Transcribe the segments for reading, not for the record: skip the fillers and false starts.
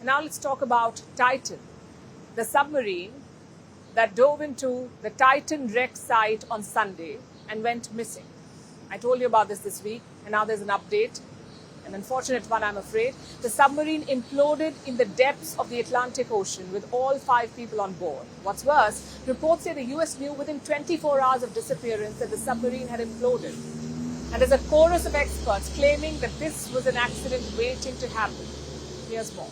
Now let's talk about Titan, the submarine that dove into the Titan wreck site on Sunday and went missing. I told you about this week, and now there's an update. An unfortunate one, I'm afraid. The submarine imploded in the depths of the Atlantic Ocean with all 5 people on board. What's worse, reports say the US knew within 24 hours of disappearance that the submarine had imploded. And there's a chorus of experts claiming that this was an accident waiting to happen. Here's more.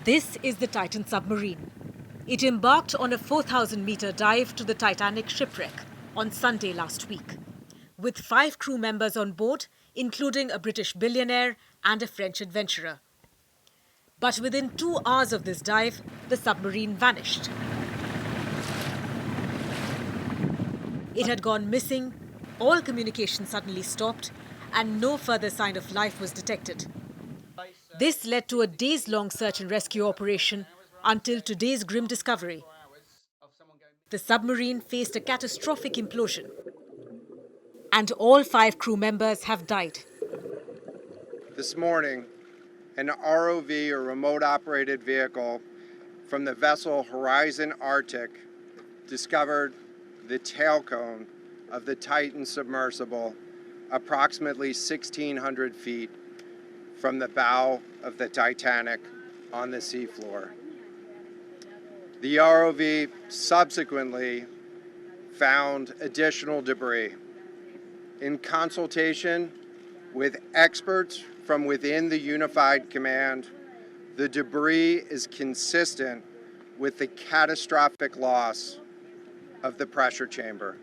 This is the Titan submarine. It embarked on a 4,000-meter dive to the Titanic shipwreck on Sunday last week, with 5 crew members on board, including a British billionaire and a French adventurer. But within 2 hours of this dive, the submarine vanished. It had gone missing, all communication suddenly stopped, and no further sign of life was detected. This led to a days-long search and rescue operation until today's grim discovery. The submarine faced a catastrophic implosion, and all 5 crew members have died. This morning, an ROV, or remote-operated vehicle, from the vessel Horizon Arctic discovered the tail cone of the Titan submersible approximately 1,600 feet from the bow of the Titanic on the seafloor. The ROV subsequently found additional debris. In consultation with experts from within the Unified Command, the debris is consistent with the catastrophic loss of the pressure chamber.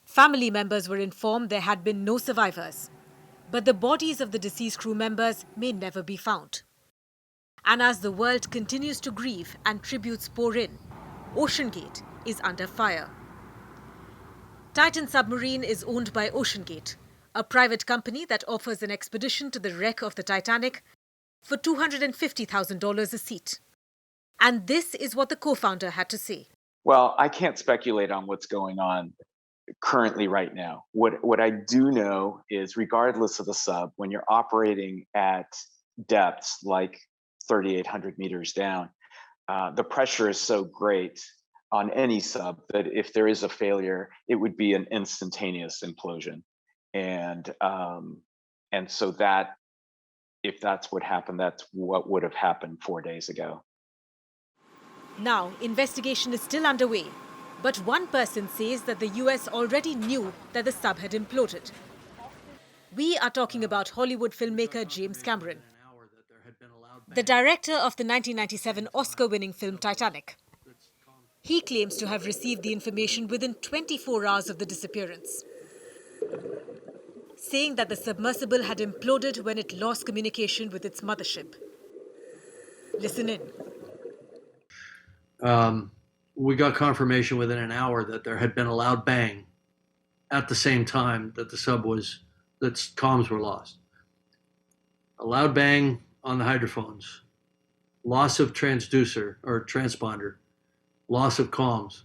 Family members were informed there had been no survivors, but the bodies of the deceased crew members may never be found. And as the world continues to grieve and tributes pour in, OceanGate is under fire. Titan Submarine is owned by OceanGate, a private company that offers an expedition to the wreck of the Titanic for $250,000 a seat. And this is what the co-founder had to say. Well, I can't speculate on what's going on currently right now. What I do know is, regardless of the sub, when you're operating at depths like 3,800 meters down, the pressure is so great on any sub that if there is a failure, it would be an instantaneous implosion. And so that, if that's what happened, that's what would have happened 4 days ago. Now, investigation is still underway, but one person says that the US already knew that the sub had imploded. We are talking about Hollywood filmmaker James Cameron, the director of the 1997 Oscar-winning film Titanic. He claims to have received the information within 24 hours of the disappearance, saying that the submersible had imploded when it lost communication with its mothership. Listen in. We got confirmation within an hour that there had been a loud bang at the same time that that comms were lost. A loud bang on the hydrophones, loss of transducer or transponder, loss of comms.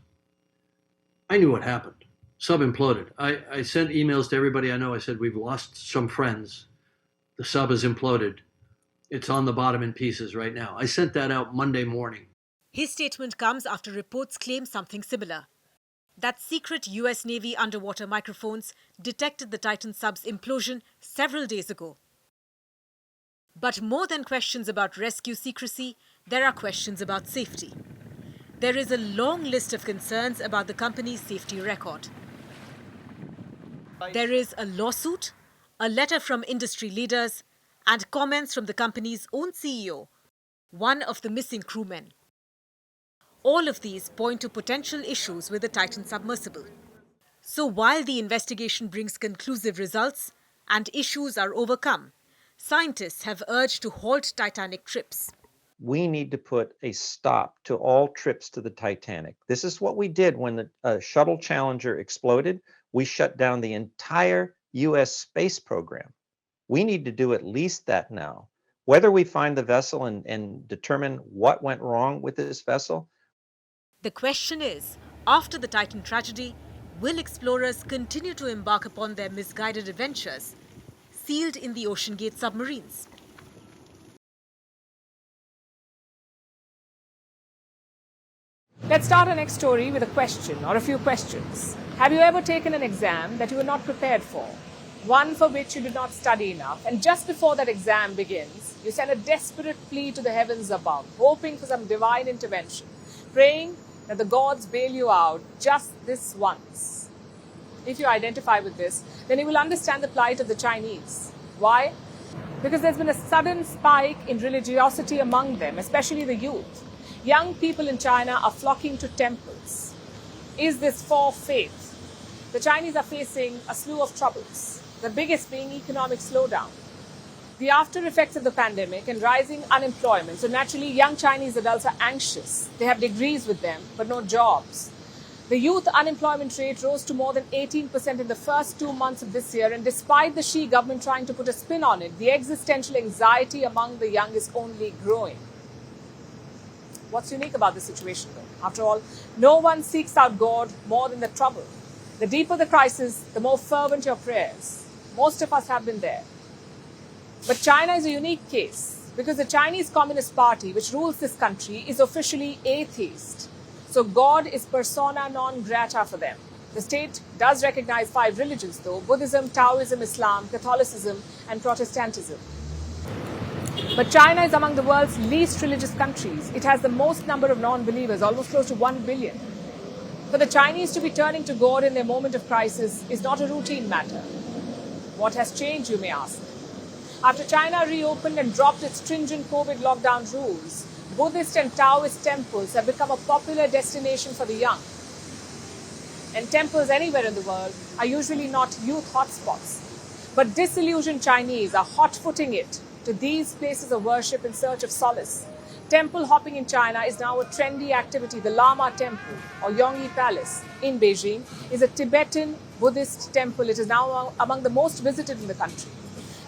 I knew what happened. Sub imploded. I sent emails to everybody I know. I said, we've lost some friends. The sub has imploded. It's on the bottom in pieces right now. I sent that out Monday morning. His statement comes after reports claim something similar, that secret US Navy underwater microphones detected the Titan sub's implosion several days ago. But more than questions about rescue secrecy, there are questions about safety. There is a long list of concerns about the company's safety record. There is a lawsuit, a letter from industry leaders, and comments from the company's own CEO, one of the missing crewmen. All of these point to potential issues with the Titan submersible. So while the investigation brings conclusive results and issues are overcome, scientists have urged to halt Titanic trips. We need to put a stop to all trips to the Titanic. This is what we did when the shuttle Challenger exploded. We shut down the entire US space program. We need to do at least that now. Whether we find the vessel and determine what went wrong with this vessel. The question is, after the Titan tragedy, will explorers continue to embark upon their misguided adventures, sealed in the OceanGate submarines. Let's start our next story with a question or a few questions. Have you ever taken an exam that you were not prepared for? One for which you did not study enough, and just before that exam begins, you send a desperate plea to the heavens above, hoping for some divine intervention, praying that the gods bail you out just this once. If you identify with this, then you will understand the plight of the Chinese. Why? Because there's been a sudden spike in religiosity among them, especially the youth. Young people in China are flocking to temples. Is this for faith? The Chinese are facing a slew of troubles, the biggest being economic slowdown, the after effects of the pandemic and rising unemployment. So naturally, young Chinese adults are anxious. They have degrees with them, but no jobs. The youth unemployment rate rose to more than 18% in the first 2 months of this year, and despite the Xi government trying to put a spin on it, the existential anxiety among the young is only growing. What's unique about this situation, though? After all, no one seeks out God more than the trouble. The deeper the crisis, the more fervent your prayers. Most of us have been there. But China is a unique case because the Chinese Communist Party, which rules this country, is officially atheist. So God is persona non grata for them. The state does recognize 5 religions, though: Buddhism, Taoism, Islam, Catholicism, and Protestantism. But China is among the world's least religious countries. It has the most number of non-believers, almost close to 1 billion. For the Chinese to be turning to God in their moment of crisis is not a routine matter. What has changed, you may ask? After China reopened and dropped its stringent COVID lockdown rules, Buddhist and Taoist temples have become a popular destination for the young. And temples anywhere in the world are usually not youth hotspots. But disillusioned Chinese are hot-footing it to these places of worship in search of solace. Temple hopping in China is now a trendy activity. The Lama Temple, or Yongyi Palace in Beijing, is a Tibetan Buddhist temple. It is now among the most visited in the country.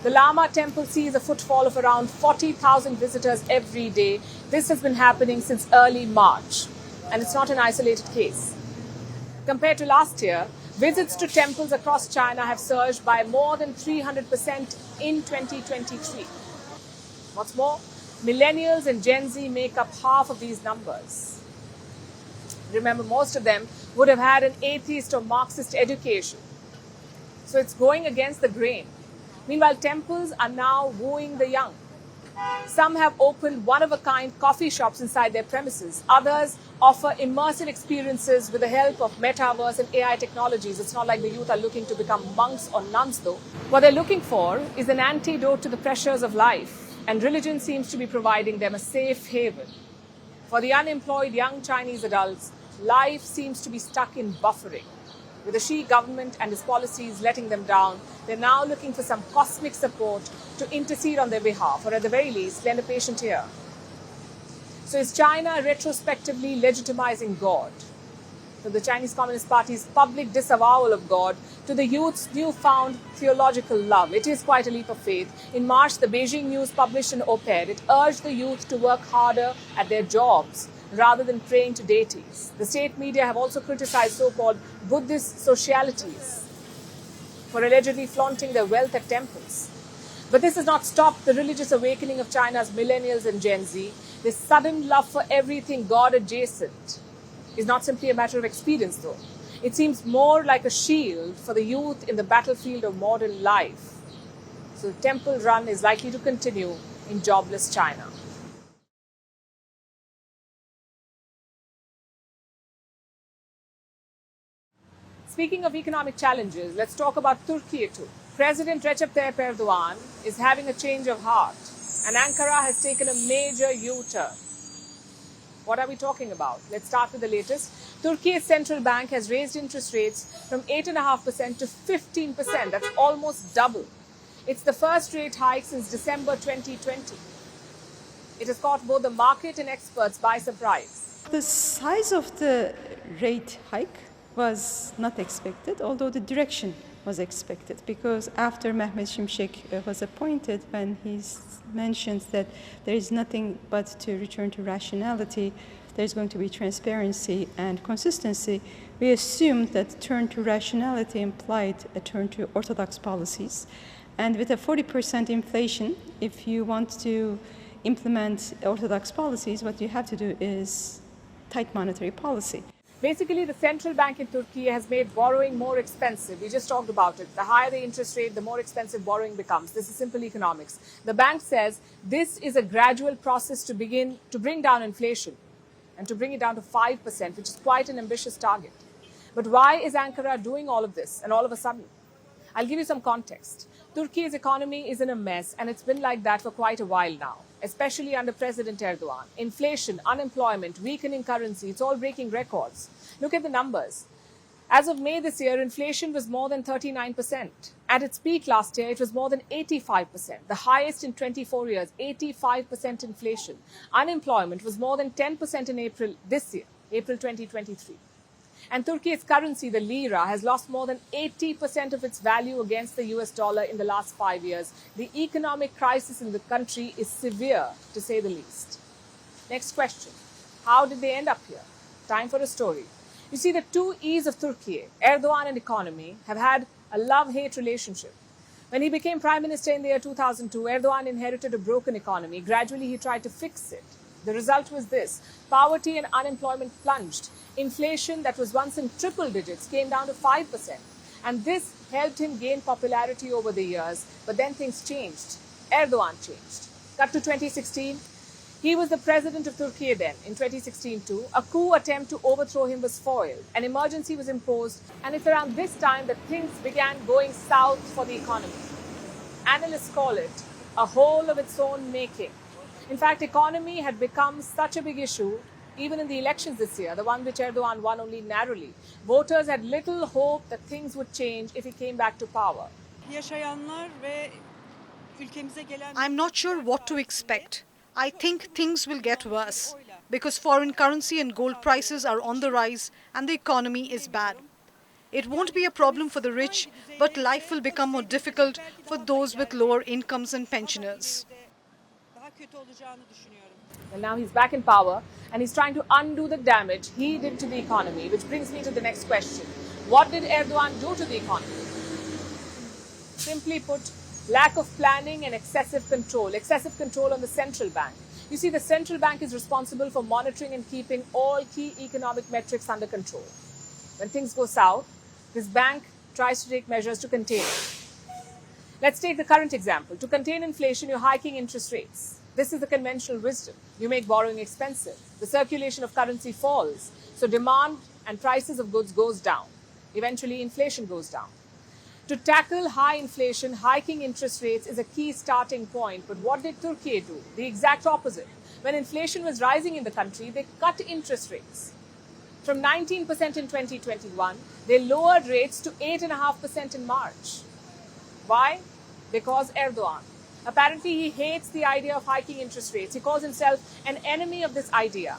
The Lama Temple sees a footfall of around 40,000 visitors every day. This has been happening since early March, and it's not an isolated case. Compared to last year, visits to temples across China have surged by more than 300% in 2023. What's more, Millennials and Gen Z make up half of these numbers. Remember, most of them would have had an atheist or Marxist education. So it's going against the grain. Meanwhile, temples are now wooing the young. Some have opened one-of-a-kind coffee shops inside their premises. Others offer immersive experiences with the help of metaverse and AI technologies. It's not like the youth are looking to become monks or nuns, though. What they're looking for is an antidote to the pressures of life, and religion seems to be providing them a safe haven. For the unemployed young Chinese adults, life seems to be stuck in buffering. With the Xi government and its policies letting them down, they're now looking for some cosmic support to intercede on their behalf, or at the very least, lend a patient ear. So is China retrospectively legitimizing God? From the Chinese Communist Party's public disavowal of God to the youth's newfound theological love, it is quite a leap of faith. In March, the Beijing News published an op-ed. It urged the youth to work harder at their jobs rather than praying to deities. The state media have also criticized so-called Buddhist socialities for allegedly flaunting their wealth at temples. But this has not stopped the religious awakening of China's millennials and Gen Z. This sudden love for everything God-adjacent is not simply a matter of experience, though. It seems more like a shield for the youth in the battlefield of modern life. So the temple run is likely to continue in jobless China. Speaking of economic challenges, let's talk about Turkey too. President Recep Tayyip Erdogan is having a change of heart, and Ankara has taken a major U-turn. What are we talking about? Let's start with the latest. Turkey's central bank has raised interest rates from 8.5% to 15%. That's almost double. It's the first rate hike since December 2020. It has caught both the market and experts by surprise. The size of the rate hike was not expected, although the direction was expected, because after Mehmet Şimşek was appointed, when he mentioned that there is nothing but to return to rationality, there's going to be transparency and consistency, we assumed that turn to rationality implied a turn to orthodox policies. And with a 40% inflation, if you want to implement orthodox policies, what you have to do is tight monetary policy. Basically, the central bank in Turkey has made borrowing more expensive. We just talked about it. The higher the interest rate, the more expensive borrowing becomes. This is simple economics. The bank says this is a gradual process to begin to bring down inflation and to bring it down to 5%, which is quite an ambitious target. But why is Ankara doing all of this and all of a sudden? I'll give you some context. Turkey's economy is in a mess, and it's been like that for quite a while now, especially under President Erdogan. Inflation, unemployment, weakening currency, it's all breaking records. Look at the numbers. As of May this year, inflation was more than 39%. At its peak last year, it was more than 85%, the highest in 24 years, 85% inflation. Unemployment was more than 10% in April this year, April 2023. And Turkey's currency, the lira, has lost more than 80% of its value against the US dollar in the last 5 years. The economic crisis in the country is severe, to say the least. Next question. How did they end up here? Time for a story. You see, the two E's of Turkey, Erdogan and economy, have had a love-hate relationship. When he became prime minister in the year 2002, Erdogan inherited a broken economy. Gradually, he tried to fix it. The result was this. Poverty and unemployment plunged. Inflation that was once in triple digits came down to 5%. And this helped him gain popularity over the years. But then things changed. Erdogan changed. Cut to 2016. He was the president of Turkey then, in 2016 too. A coup attempt to overthrow him was foiled. An emergency was imposed. And it's around this time that things began going south for the economy. Analysts call it a hole of its own making. In fact, economy had become such a big issue, even in the elections this year, the one which Erdogan won only narrowly. Voters had little hope that things would change if he came back to power. I'm not sure what to expect. I think things will get worse because foreign currency and gold prices are on the rise and the economy is bad. It won't be a problem for the rich, but life will become more difficult for those with lower incomes and pensioners. Well, now he's back in power and he's trying to undo the damage he did to the economy, which brings me to the next question. What did Erdogan do to the economy? Simply put, lack of planning and excessive control on the central bank. You see, the central bank is responsible for monitoring and keeping all key economic metrics under control. When things go south, this bank tries to take measures to contain it. Let's take the current example. To contain inflation, you're hiking interest rates. This is the conventional wisdom. You make borrowing expensive. The circulation of currency falls. So demand and prices of goods goes down. Eventually, inflation goes down. To tackle high inflation, hiking interest rates is a key starting point. But what did Turkey do? The exact opposite. When inflation was rising in the country, they cut interest rates. From 19% in 2021, they lowered rates to 8.5% in March. Why? Because Erdogan. Apparently, he hates the idea of hiking interest rates. He calls himself an enemy of this idea.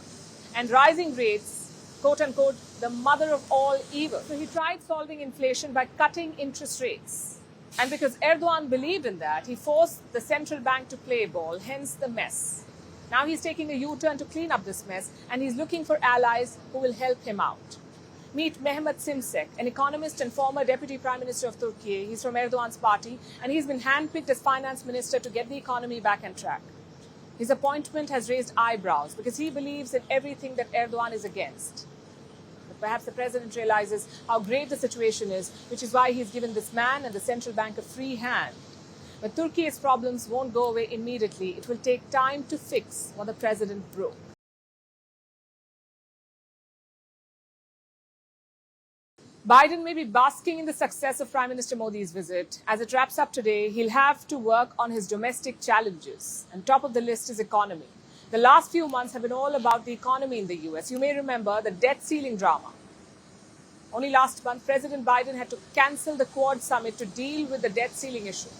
And rising rates, quote unquote, the mother of all evil. So he tried solving inflation by cutting interest rates. And because Erdogan believed in that, he forced the central bank to play ball, hence the mess. Now he's taking a U-turn to clean up this mess, and he's looking for allies who will help him out. Meet Mehmet Simsek, an economist and former deputy prime minister of Turkey. He's from Erdogan's party, and he's been handpicked as finance minister to get the economy back on track. His appointment has raised eyebrows because he believes in everything that Erdogan is against. But perhaps the president realizes how grave the situation is, which is why he's given this man and the central bank a free hand. But Turkey's problems won't go away immediately. It will take time to fix what the president broke. Biden may be basking in the success of Prime Minister Modi's visit. As it wraps up today, he'll have to work on his domestic challenges. And top of the list is economy. The last few months have been all about the economy in the US. You may remember the debt ceiling drama. Only last month, President Biden had to cancel the Quad summit to deal with the debt ceiling issue.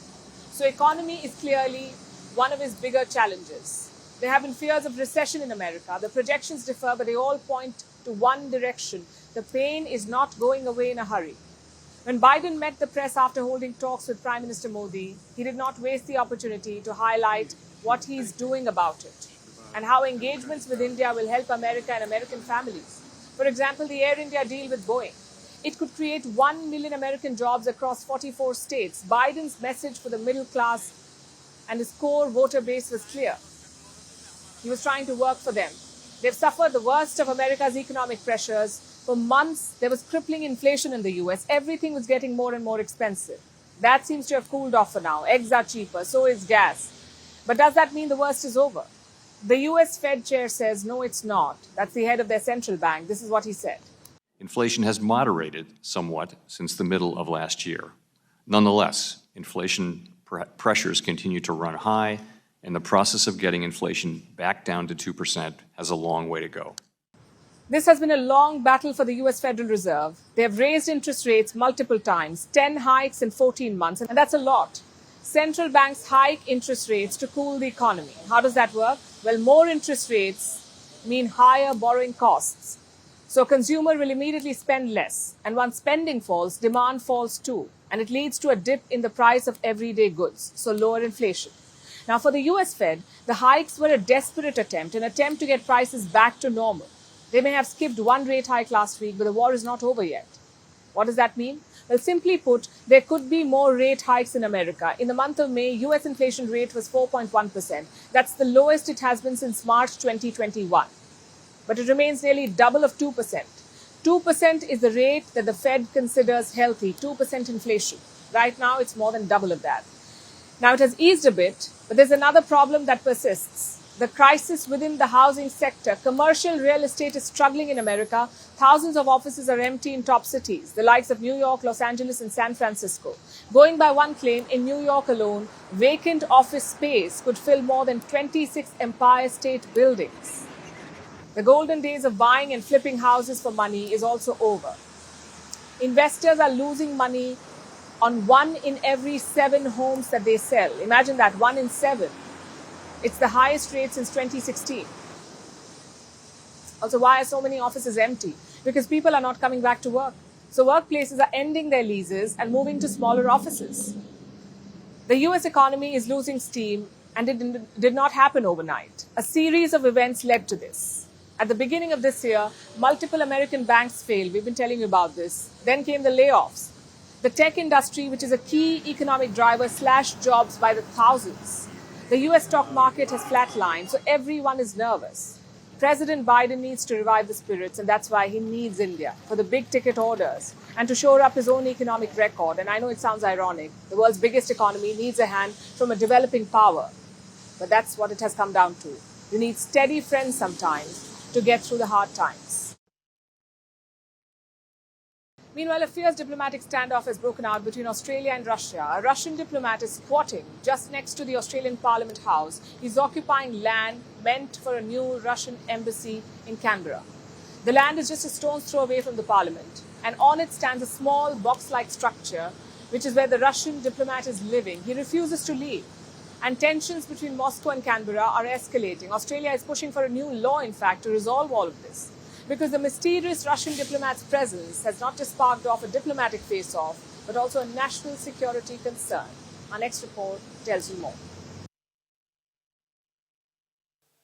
So economy is clearly one of his bigger challenges. There have been fears of recession in America. The projections differ, but they all point to one direction. The pain is not going away in a hurry. When Biden met the press after holding talks with Prime Minister Modi, he did not waste the opportunity to highlight what he's doing about it and how engagements with India will help America and American families. For example, the Air India deal with Boeing. It could create 1 million American jobs across 44 states. Biden's message for the middle class and his core voter base was clear. He was trying to work for them. They've suffered the worst of America's economic pressures. For months, there was crippling inflation in the US. Everything was getting more and more expensive. That seems to have cooled off for now. Eggs are cheaper, so is gas. But does that mean the worst is over? The US Fed chair says, no, it's not. That's the head of their central bank. This is what he said. Inflation has moderated somewhat since the middle of last year. Nonetheless, inflation pressures continue to run high, and the process of getting inflation back down to 2% has a long way to go. This has been a long battle for the US Federal Reserve. They have raised interest rates multiple times, 10 hikes in 14 months, and that's a lot. Central banks hike interest rates to cool the economy. How does that work? Well, more interest rates mean higher borrowing costs. So a consumer will immediately spend less. And once spending falls, demand falls too. And it leads to a dip in the price of everyday goods, so lower inflation. Now, for the US Fed, the hikes were a desperate attempt, an attempt to get prices back to normal. They may have skipped one rate hike last week, but the war is not over yet. What does that mean? Well, simply put, there could be more rate hikes in America. In the month of May, US inflation rate was 4.1%. That's the lowest it has been since March 2021. But it remains nearly double of 2%. 2% is the rate that the Fed considers healthy, 2% inflation. Right now, it's more than double of that. Now, it has eased a bit, but there's another problem that persists. The crisis within the housing sector. Commercial real estate is struggling in America. Thousands of offices are empty in top cities, the likes of New York, Los Angeles, and San Francisco. Going by one claim, in New York alone, vacant office space could fill more than 26 Empire State buildings. The golden days of buying and flipping houses for money is also over. Investors are losing money on 1 in every 7 homes that they sell. Imagine that, 1 in 7. It's the highest rate since 2016. Also, why are so many offices empty? Because people are not coming back to work. So workplaces are ending their leases and moving to smaller offices. The US economy is losing steam, and it did not happen overnight. A series of events led to this. At the beginning of this year, multiple American banks failed. We've been telling you about this. Then came the layoffs. The tech industry, which is a key economic driver, slashed jobs by the thousands. The US stock market has flatlined, so everyone is nervous. President Biden needs to revive the spirits, and that's why he needs India for the big ticket orders and to shore up his own economic record. And I know it sounds ironic. The world's biggest economy needs a hand from a developing power. But that's what it has come down to. You need steady friends sometimes to get through the hard times. Meanwhile, a fierce diplomatic standoff has broken out between Australia and Russia. A Russian diplomat is squatting just next to the Australian Parliament House. He's occupying land meant for a new Russian embassy in Canberra. The land is just a stone's throw away from the Parliament, and on it stands a small box-like structure, which is where the Russian diplomat is living. He refuses to leave. And tensions between Moscow and Canberra are escalating. Australia is pushing for a new law, in fact, to resolve all of this. Because the mysterious Russian diplomat's presence has not just sparked off a diplomatic face-off, but also a national security concern. Our next report tells you more.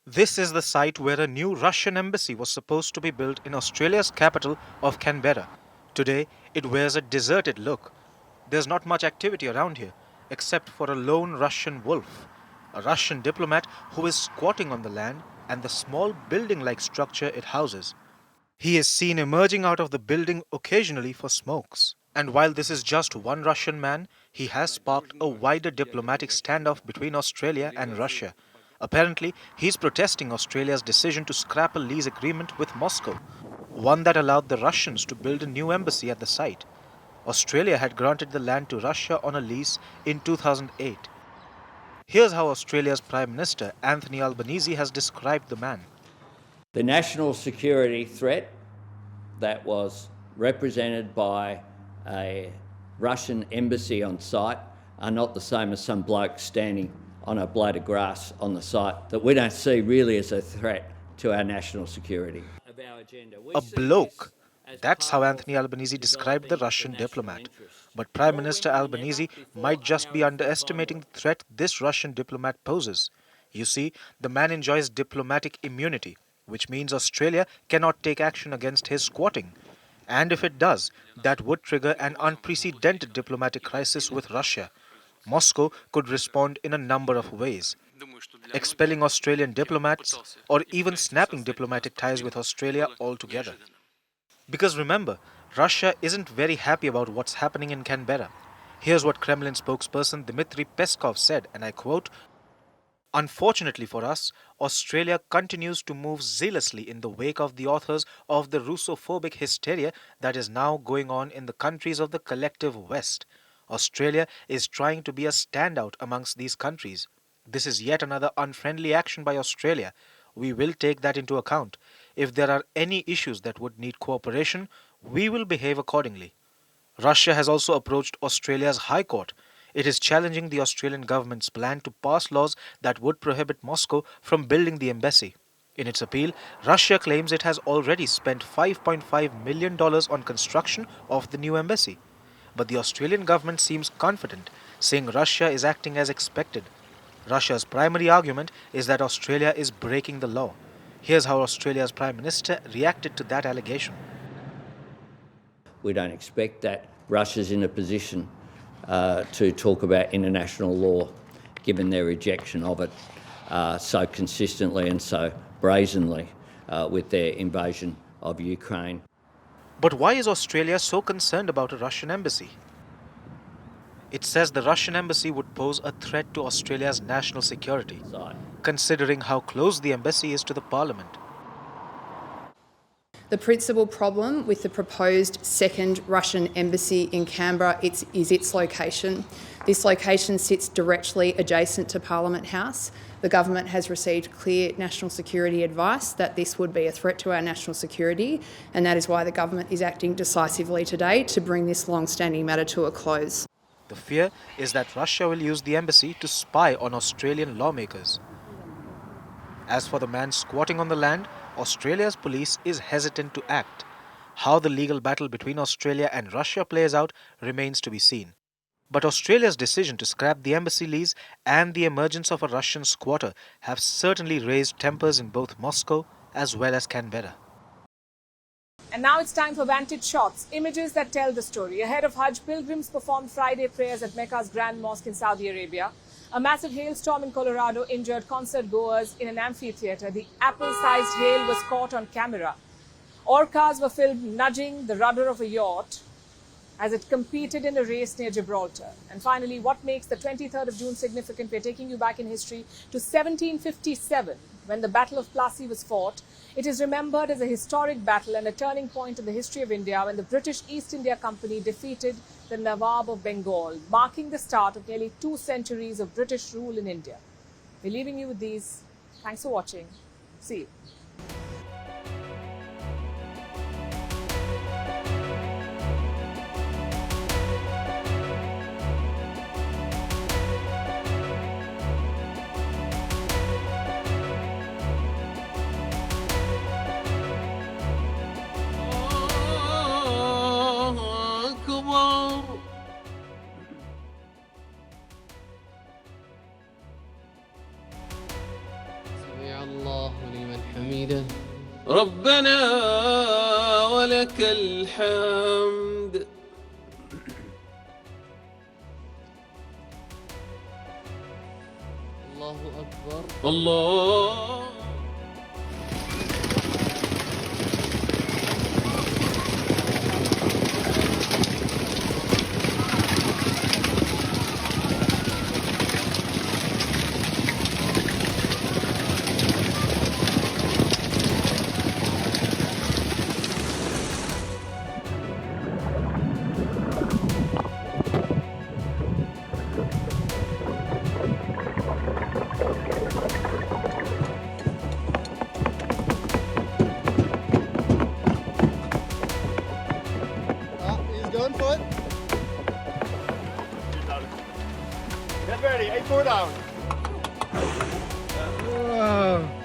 This is the site where a new Russian embassy was supposed to be built in Australia's capital of Canberra. Today, it wears a deserted look. There's not much activity around here, except for a lone Russian wolf, a Russian diplomat who is squatting on the land and the small building-like structure it houses. He is seen emerging out of the building occasionally for smokes. And while this is just one Russian man, he has sparked a wider diplomatic standoff between Australia and Russia. Apparently, he's protesting Australia's decision to scrap a lease agreement with Moscow, one that allowed the Russians to build a new embassy at the site. Australia had granted the land to Russia on a lease in 2008. Here's how Australia's Prime Minister Anthony Albanese has described the man. The national security threat that was represented by a Russian embassy on site are not the same as some bloke standing on a blade of grass on the site that we don't see really as a threat to our national security. A bloke. That's how Anthony Albanese described the Russian diplomat. But Prime Minister Albanese might just be underestimating the threat this Russian diplomat poses. You see, the man enjoys diplomatic immunity, which means Australia cannot take action against his squatting. And if it does, that would trigger an unprecedented diplomatic crisis with Russia. Moscow could respond in a number of ways: expelling Australian diplomats, or even snapping diplomatic ties with Australia altogether. Because remember, Russia isn't very happy about what's happening in Canberra. Here's what Kremlin spokesperson Dmitry Peskov said, and I quote, "Unfortunately for us, Australia continues to move zealously in the wake of the authors of the Russophobic hysteria that is now going on in the countries of the collective West. Australia is trying to be a standout amongst these countries. This is yet another unfriendly action by Australia. We will take that into account. If there are any issues that would need cooperation, we will behave accordingly." Russia has also approached Australia's High Court. It is challenging the Australian government's plan to pass laws that would prohibit Moscow from building the embassy. In its appeal, Russia claims it has already spent $5.5 million on construction of the new embassy. But the Australian government seems confident, saying Russia is acting as expected. Russia's primary argument is that Australia is breaking the law. Here's how Australia's Prime Minister reacted to that allegation. We don't expect that Russia's in a position to talk about international law, given their rejection of it so consistently and so brazenly with their invasion of Ukraine. But why is Australia so concerned about a Russian embassy? It says the Russian embassy would pose a threat to Australia's national security, considering how close the embassy is to the parliament. The principal problem with the proposed second Russian embassy in Canberra is its location. This location sits directly adjacent to Parliament House. The government has received clear national security advice that this would be a threat to our national security, and that is why the government is acting decisively today to bring this long-standing matter to a close. The fear is that Russia will use the embassy to spy on Australian lawmakers. As for the man squatting on the land, Australia's police is hesitant to act. How the legal battle between Australia and Russia plays out remains to be seen. But Australia's decision to scrap the embassy lease and the emergence of a Russian squatter have certainly raised tempers in both Moscow as well as Canberra. And now it's time for Vantage Shots, images that tell the story. Ahead of Hajj, pilgrims performed Friday prayers at Mecca's Grand Mosque in Saudi Arabia. A massive hailstorm in Colorado injured concert goers in an amphitheater. The apple-sized hail was caught on camera. Orcas were filmed nudging the rudder of a yacht as it competed in a race near Gibraltar. And finally, what makes the 23rd of June significant? We're taking you back in history to 1757, when the Battle of Plassey was fought. It is remembered as a historic battle and a turning point in the history of India when the British East India Company defeated the Nawab of Bengal, marking the start of nearly 2 centuries of British rule in India. We're leaving you with these. Thanks for watching. See you. الله لمن حميده ربنا ولك الحمد الله أكبر الله Going for it. Get ready, 8-4 down. Whoa.